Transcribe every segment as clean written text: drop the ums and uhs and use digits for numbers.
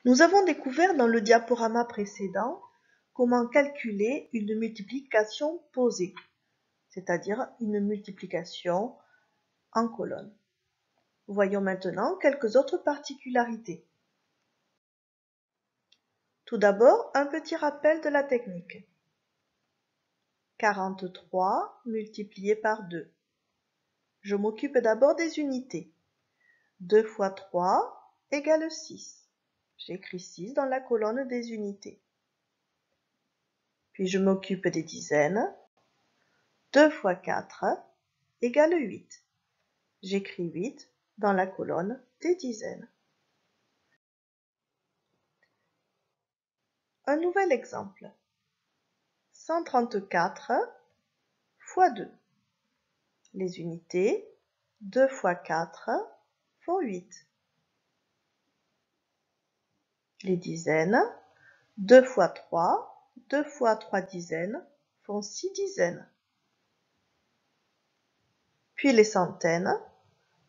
Nous avons découvert dans le diaporama précédent comment calculer une multiplication posée, c'est-à-dire une multiplication en colonne. Voyons maintenant quelques autres particularités. Tout d'abord, un petit rappel de la technique. 43 multiplié par 2. Je m'occupe d'abord des unités. 2 fois 3 égale 6. J'écris 6 dans la colonne des unités. Puis je m'occupe des dizaines. 2 fois 4 égale 8. J'écris 8 dans la colonne des dizaines. Un nouvel exemple. 134 fois 2. Les unités, 2 fois 4 font 8. Les dizaines, 2 fois 3, 2 fois 3 dizaines font 6 dizaines. Puis les centaines,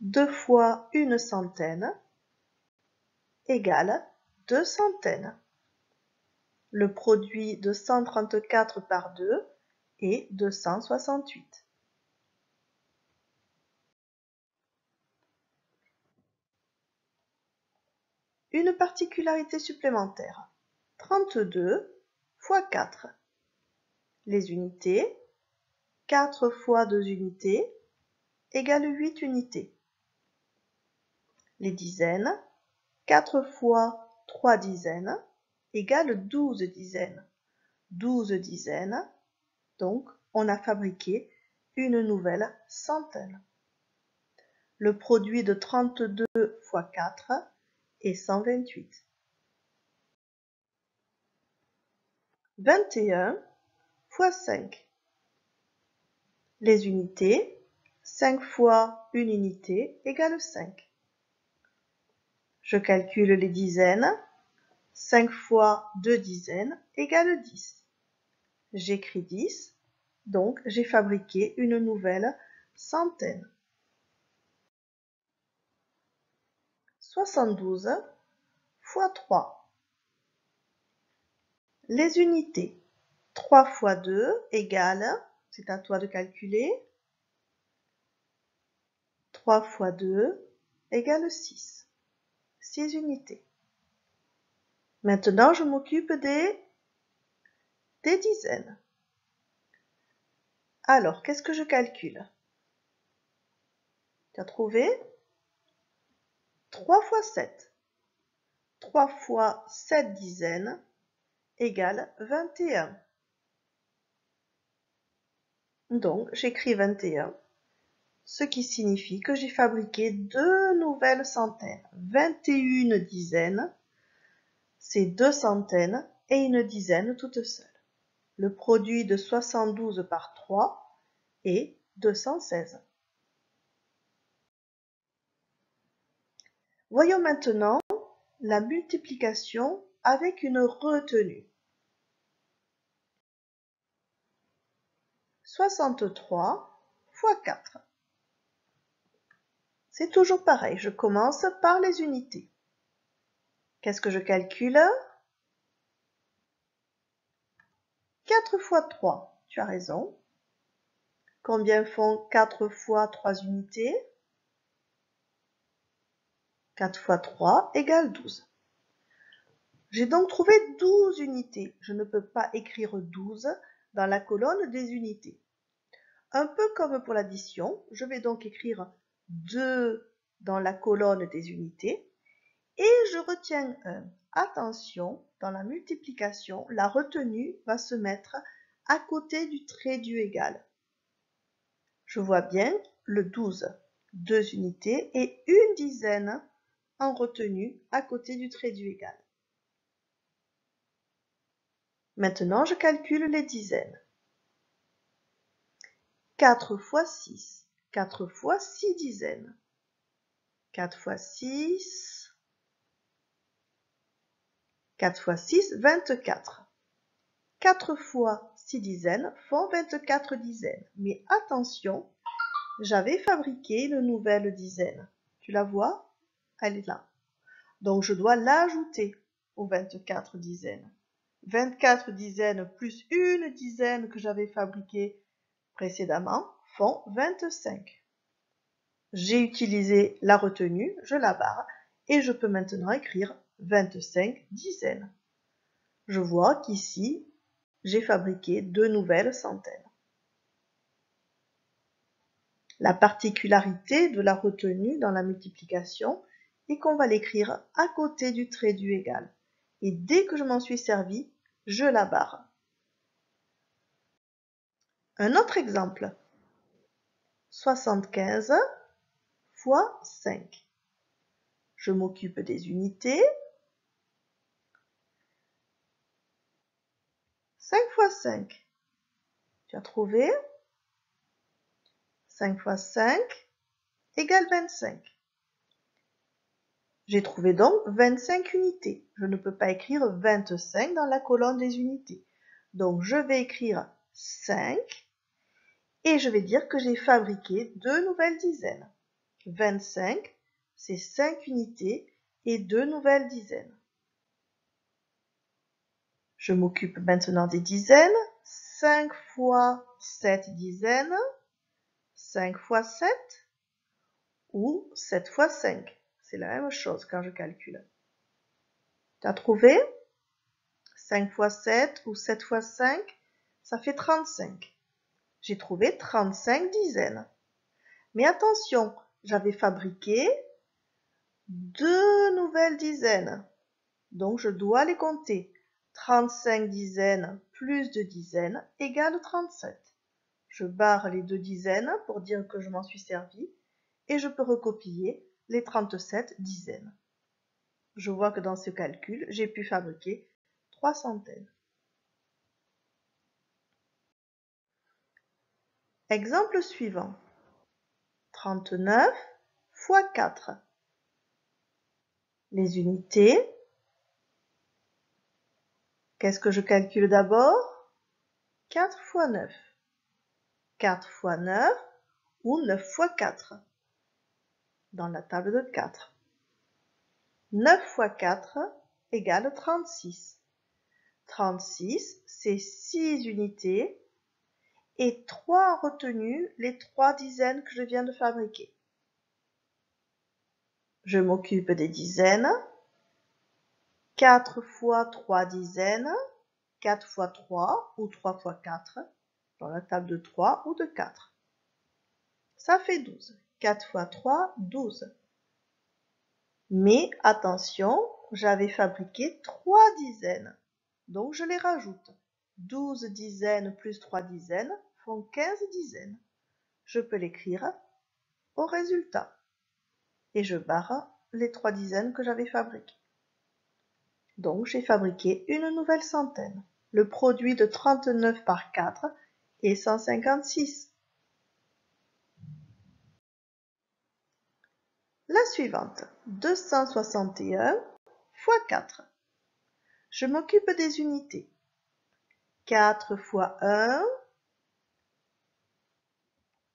2 fois une centaine égale 2 centaines. Le produit de 134 par 2 est 268. Une particularité supplémentaire. 32 fois 4. Les unités, 4 fois 2 unités égale 8 unités. Les dizaines, 4 fois 3 dizaines égale 12 dizaines. 12 dizaines, donc on a fabriqué une nouvelle centaine. Le produit de 32 fois 4 est 128. 21 fois 5. Les unités, 5 fois une unité égale 5. Je calcule les dizaines. 5 fois 2 dizaines égale 10. J'écris 10, donc j'ai fabriqué une nouvelle centaine. 72 fois 3. Les unités, 3 fois 2 égale, c'est à toi de calculer, 3 fois 2 égale 6. 6 unités. Maintenant, je m'occupe des dizaines. Alors, qu'est-ce que je calcule? Tu as trouvé? 3 fois 7. 3 fois 7 dizaines égale 21. Donc, j'écris 21, ce qui signifie que j'ai fabriqué deux nouvelles centaines. 21 dizaines, c'est 2 centaines et une dizaine toute seule. Le produit de 72 par 3 est 216. Voyons maintenant la multiplication avec une retenue. 63 fois 4. C'est toujours pareil, je commence par les unités. Qu'est-ce que je calcule? 4 fois 3, tu as raison. Combien font 4 fois 3 unités? 4 fois 3 égale 12. J'ai donc trouvé 12 unités. Je ne peux pas écrire 12 dans la colonne des unités. Un peu comme pour l'addition, je vais donc écrire 2 dans la colonne des unités et je retiens 1. Attention, dans la multiplication, la retenue va se mettre à côté du trait du égal. Je vois bien le 12, 2 unités et une dizaine en retenue à côté du trait du égal. Maintenant, je calcule les dizaines. 4 fois 6. 4 fois 6 dizaines. 4 fois 6. 4 fois 6, 24. 4 fois 6 dizaines font 24 dizaines. Mais attention, j'avais fabriqué une nouvelle dizaine. Tu la vois? Elle est là. Donc, je dois l'ajouter. ou 24 dizaines? 24 dizaines plus une dizaine que j'avais fabriquée précédemment font 25. J'ai utilisé la retenue, je la barre et je peux maintenant écrire 25 dizaines. Je vois qu'ici, j'ai fabriqué 2 nouvelles centaines. La particularité de la retenue dans la multiplication est qu'on va l'écrire à côté du trait du égal. Et dès que je m'en suis servi, je la barre. Un autre exemple. 75 fois 5. Je m'occupe des unités. 5 fois 5. Tu as trouvé? 5 fois 5 égale 25. J'ai trouvé donc 25 unités. Je ne peux pas écrire 25 dans la colonne des unités. Donc je vais écrire 5 et je vais dire que j'ai fabriqué 2 nouvelles dizaines. 25, c'est 5 unités et 2 nouvelles dizaines. Je m'occupe maintenant des dizaines. 5 fois 7 dizaines, 5 fois 7 ou 7 fois 5. C'est la même chose quand je calcule. Tu as trouvé? 5 fois 7 ou 7 fois 5, ça fait 35. J'ai trouvé 35 dizaines. Mais attention, j'avais fabriqué 2 nouvelles dizaines. Donc je dois les compter. 35 dizaines plus 2 dizaines égale 37. Je barre les 2 dizaines pour dire que je m'en suis servi et je peux recopier les 37 dizaines. Je vois que dans ce calcul, j'ai pu fabriquer 3 centaines. Exemple suivant. 39 fois 4. Les unités. Qu'est-ce que je calcule d'abord? 4 fois 9. 4 fois 9 ou 9 fois 4 dans la table de 4. 9 fois 4 égale 36. 36, c'est 6 unités et 3 retenues, les 3 dizaines que je viens de fabriquer. Je m'occupe des dizaines. 4 fois 3 dizaines, 4 fois 3 ou 3 fois 4 dans la table de 3 ou de 4. Ça fait 12. 4 fois 3, 12. Mais attention, j'avais fabriqué 3 dizaines, donc je les rajoute. 12 dizaines plus 3 dizaines font 15 dizaines. Je peux l'écrire au résultat. Et je barre les 3 dizaines que j'avais fabriquées. Donc j'ai fabriqué une nouvelle centaine. Le produit de 39 par 4 est 156. La suivante, 261 fois 4. Je m'occupe des unités. 4 fois 1,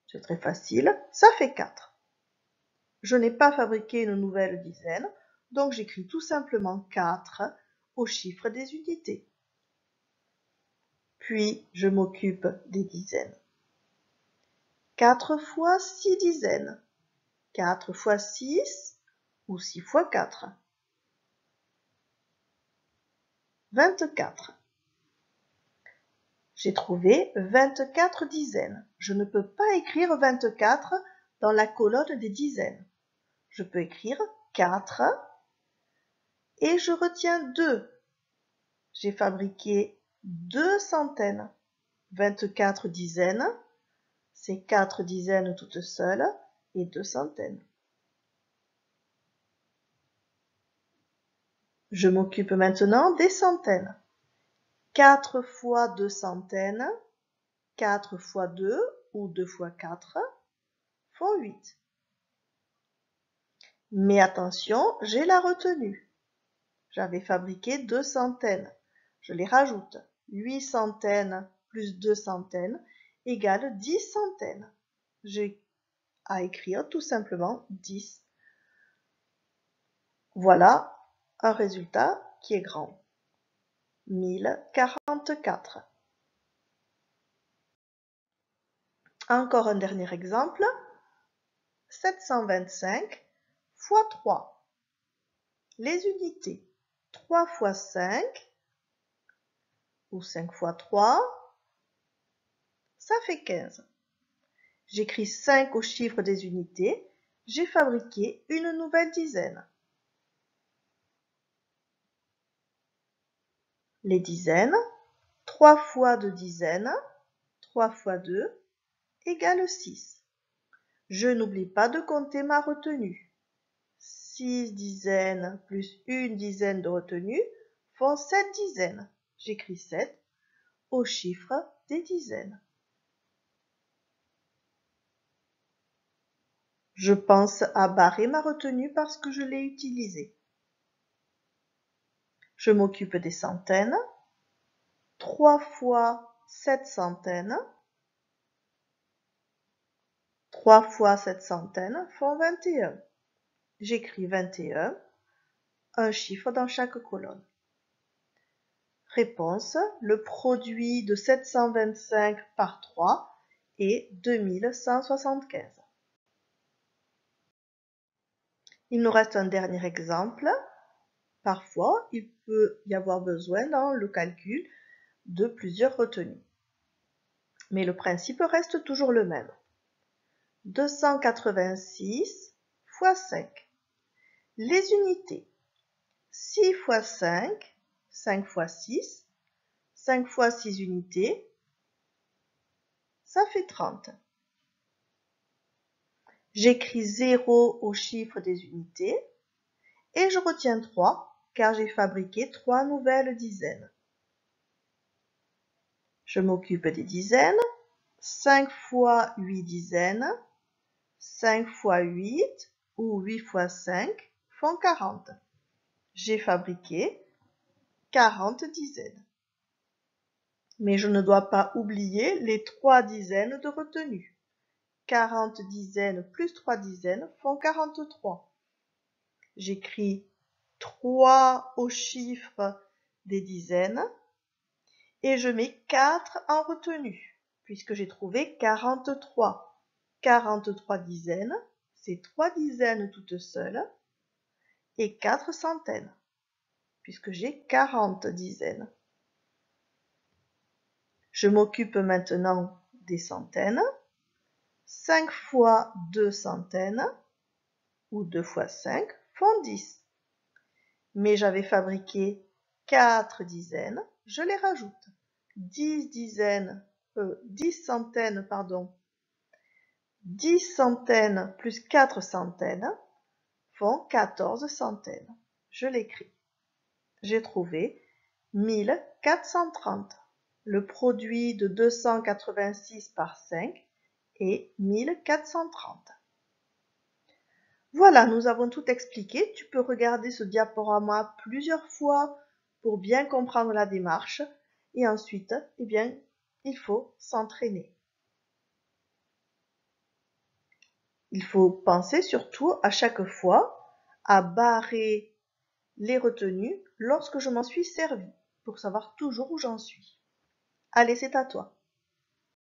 c'est très facile, ça fait 4. Je n'ai pas fabriqué une nouvelle dizaine, donc j'écris tout simplement 4 au chiffre des unités. Puis je m'occupe des dizaines. 4 fois 6 dizaines. 4 fois 6 ou 6 fois 4. 24. J'ai trouvé 24 dizaines. Je ne peux pas écrire 24 dans la colonne des dizaines. Je peux écrire 4 et je retiens 2. J'ai fabriqué 2 centaines. 24 dizaines, c'est 4 dizaines toutes seules et 2 centaines. Je m'occupe maintenant des centaines. 4 fois 2 centaines, 4 fois 2 ou 2 fois 4 font 8. Mais attention, j'ai la retenue. J'avais fabriqué 2 centaines. Je les rajoute. 8 centaines plus 2 centaines égale 10 centaines. J'ai à écrire tout simplement 10. Voilà un résultat qui est grand. 1044. Encore un dernier exemple. 725 fois 3. Les unités. 3 fois 5 ou 5 fois 3, ça fait 15. J'écris 5 au chiffre des unités. J'ai fabriqué une nouvelle dizaine. Les dizaines. 3 fois 2 dizaines. 3 fois 2 égale 6. Je n'oublie pas de compter ma retenue. 6 dizaines plus une dizaine de retenue font 7 dizaines. J'écris 7 au chiffre des dizaines. Je pense à barrer ma retenue parce que je l'ai utilisée. Je m'occupe des centaines. 3 fois 7 centaines. 3 fois 7 centaines font 21. J'écris 21, un chiffre dans chaque colonne. Réponse, le produit de 725 par 3 est 2175. Il nous reste un dernier exemple. Parfois, il peut y avoir besoin dans le calcul de plusieurs retenues. Mais le principe reste toujours le même. 286 fois 5. Les unités. 6 fois 5, 5 fois 6, 5 fois 6 unités, ça fait 30. J'écris 0 au chiffre des unités et je retiens 3 car j'ai fabriqué 3 nouvelles dizaines. Je m'occupe des dizaines. 5 fois 8 dizaines, 5 fois 8 ou 8 fois 5 font 40. J'ai fabriqué 40 dizaines. Mais je ne dois pas oublier les 3 dizaines de retenue. 40 dizaines plus 3 dizaines font 43. J'écris 3 au chiffre des dizaines et je mets 4 en retenue puisque j'ai trouvé 43. 43 dizaines, c'est 3 dizaines toutes seules et 4 centaines puisque j'ai 40 dizaines. Je m'occupe maintenant des centaines. 5 fois 2 centaines ou 2 fois 5 font 10. Mais j'avais fabriqué 4 dizaines, je les rajoute. 10 centaines, pardon. 10 centaines plus 4 centaines font 14 centaines. Je l'écris. J'ai trouvé 1430. Le produit de 286 par 5 est 1430. Voilà, nous avons tout expliqué. Tu peux regarder ce diaporama plusieurs fois pour bien comprendre la démarche. Et ensuite, eh bien, il faut s'entraîner. Il faut penser surtout à chaque fois à barrer les retenues lorsque je m'en suis servi pour savoir toujours où j'en suis. Allez, c'est à toi.